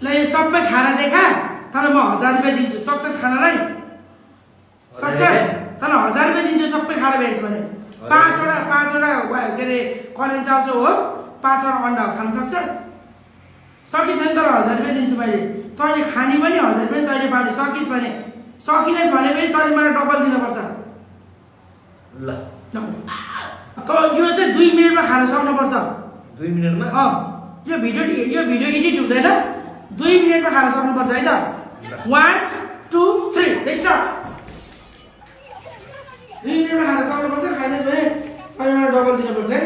ल यो सबै खाना देखा तर म 1000 रुपैयाँ दिन्छु सक्सेस खानालाई सक्सेस तर 1000 रुपैयाँ दिन्छु सबै खाना बेच भने पाँचवटा के अरे करेन्ट चाउचाउ हो 5वटा अन्डा खान सक्छस् सकिस् भने तर 1000 रुपैयाँ दिन्छु मैले तैँले खानी पनि 1000 रुपैयाँ तैँले पाउने सकिस् भने सकिनेस् भने पनि तैँले मलाई डबल दिनुपर्छ ल तर यो चाहिँ 2 मिनेटमा खान सक्नुपर्छ 2 मिनेटमा यो भिडियो एडिट हुँदैन 2 मिनेटमा खान सक्नुपर्छ है त 1 2 3 स्टार्ट 2 मिनेटमा खान सक्नुपर्छ खाइदिनुहोस् भने तैँले मलाई डबल दिनुपर्छ है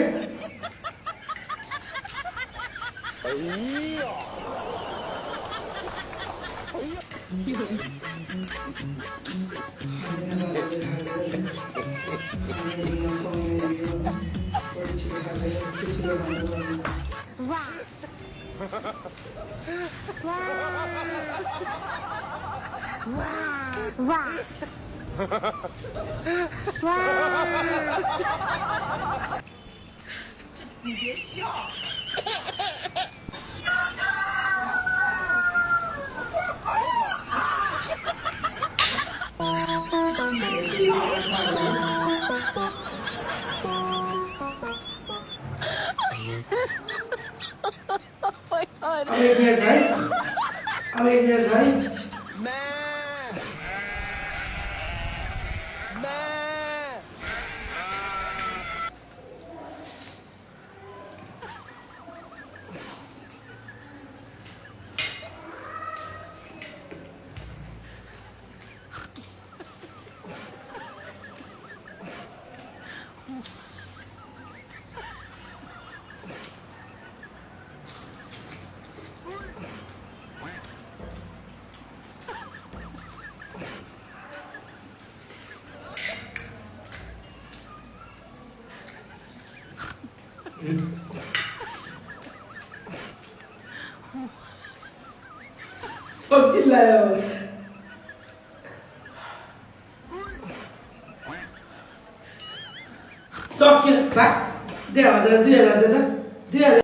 你别笑。अब एक मिनट है सकिलायो सक्यो भाग 2000 दे त 2000